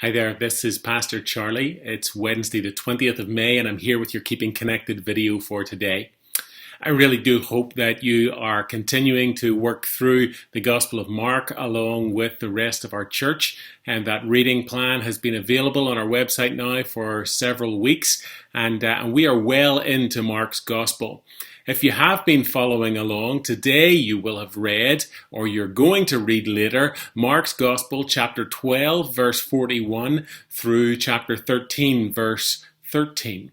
Hi there, this is Pastor Charlie. It's Wednesday, the 20th of May, and I'm here with your Keeping Connected video for today. I really do hope that you are continuing to work through the Gospel of Mark along with the rest of our church, and that reading plan has been available on our website now for several weeks, and we are well into Mark's Gospel. If you have been following along, today you will have read, or you're going to read later, Mark's Gospel, chapter 12, verse 41 through chapter 13, verse 13.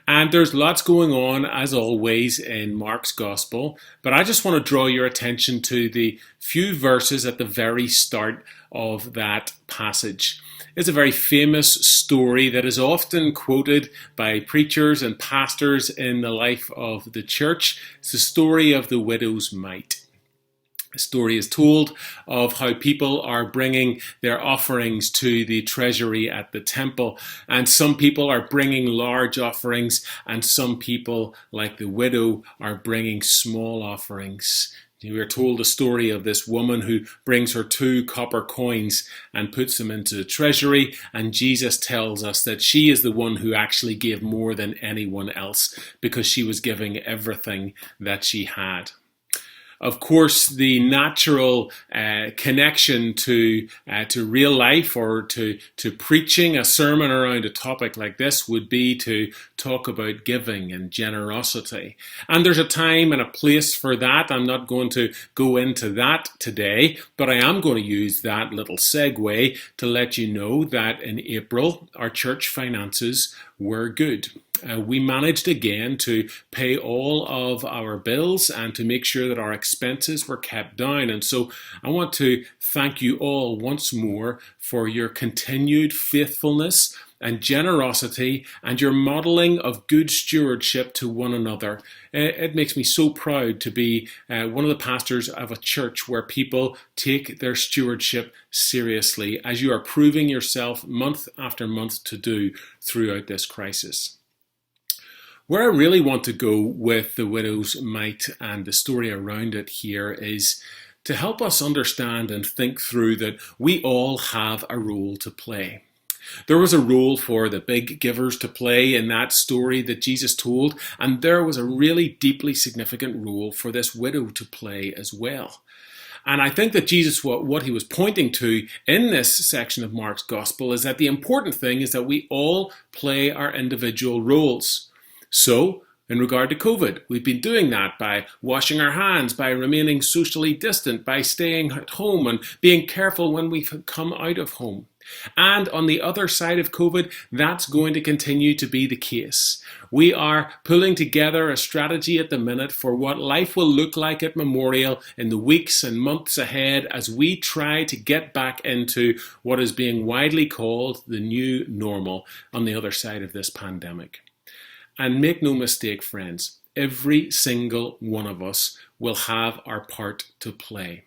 And there's lots going on, as always, in Mark's Gospel, but I just want to draw your attention to the few verses at the very start of that passage. It's a very famous story that is often quoted by preachers and pastors in the life of the church. It's the story of the widow's mite. The story is told of how people are bringing their offerings to the treasury at the temple. And some people are bringing large offerings, and some people, like the widow, are bringing small offerings. We are told the story of this woman who brings her 2 copper coins and puts them into the treasury, and Jesus tells us that she is the one who actually gave more than anyone else because she was giving everything that she had. Of course, the natural connection to real life or to preaching a sermon around a topic like this would be to talk about giving and generosity. And there's a time and a place for that. I'm not going to go into that today, but I am going to use that little segue to let you know that in April, our church finances were good. We managed again to pay all of our bills and to make sure that our expenses were kept down. And so I want to thank you all once more for your continued faithfulness and generosity and your modeling of good stewardship to one another. It makes me so proud to be one of the pastors of a church where people take their stewardship seriously, as you are proving yourself month after month to do throughout this crisis. Where I really want to go with the widow's mite and the story around it here is to help us understand and think through that we all have a role to play. There was a role for the big givers to play in that story that Jesus told, and there was a really deeply significant role for this widow to play as well. And I think that Jesus, what he was pointing to in this section of Mark's Gospel is that the important thing is that we all play our individual roles. So, in regard to COVID, we've been doing that by washing our hands, by remaining socially distant, by staying at home and being careful when we come out of home. And on the other side of COVID, that's going to continue to be the case. We are pulling together a strategy at the minute for what life will look like at Memorial in the weeks and months ahead as we try to get back into what is being widely called the new normal on the other side of this pandemic. And make no mistake, friends, every single one of us will have our part to play.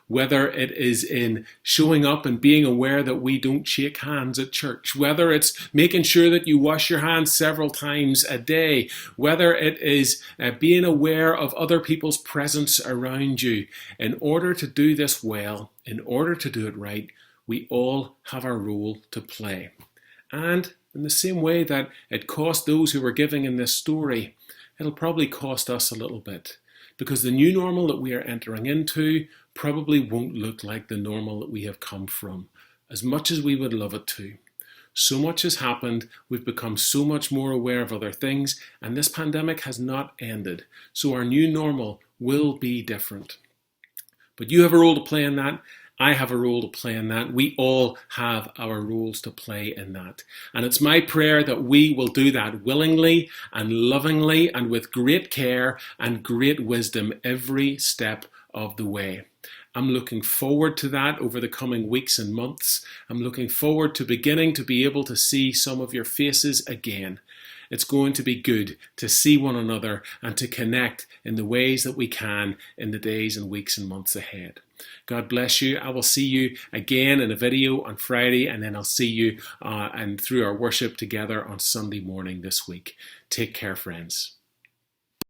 Whether it is in showing up and being aware that we don't shake hands at church, whether it's making sure that you wash your hands several times a day, whether it is being aware of other people's presence around you. In order to do this well, in order to do it right, we all have a role to play. And in the same way that it cost those who were giving in this story, it'll probably cost us a little bit, because the new normal that we are entering into probably won't look like the normal that we have come from, as much as we would love it to. So much has happened, we've become so much more aware of other things, and this pandemic has not ended, so our new normal will be different. But you have a role to play in that. I have a role to play in that. We all have our roles to play in that. And it's my prayer that we will do that willingly and lovingly and with great care and great wisdom every step of the way. I'm looking forward to that over the coming weeks and months. I'm looking forward to beginning to be able to see some of your faces again. It's going to be good to see one another and to connect in the ways that we can in the days and weeks and months ahead. God bless you. I will see you again in a video on Friday, and then I'll see you and through our worship together on Sunday morning this week. Take care, friends.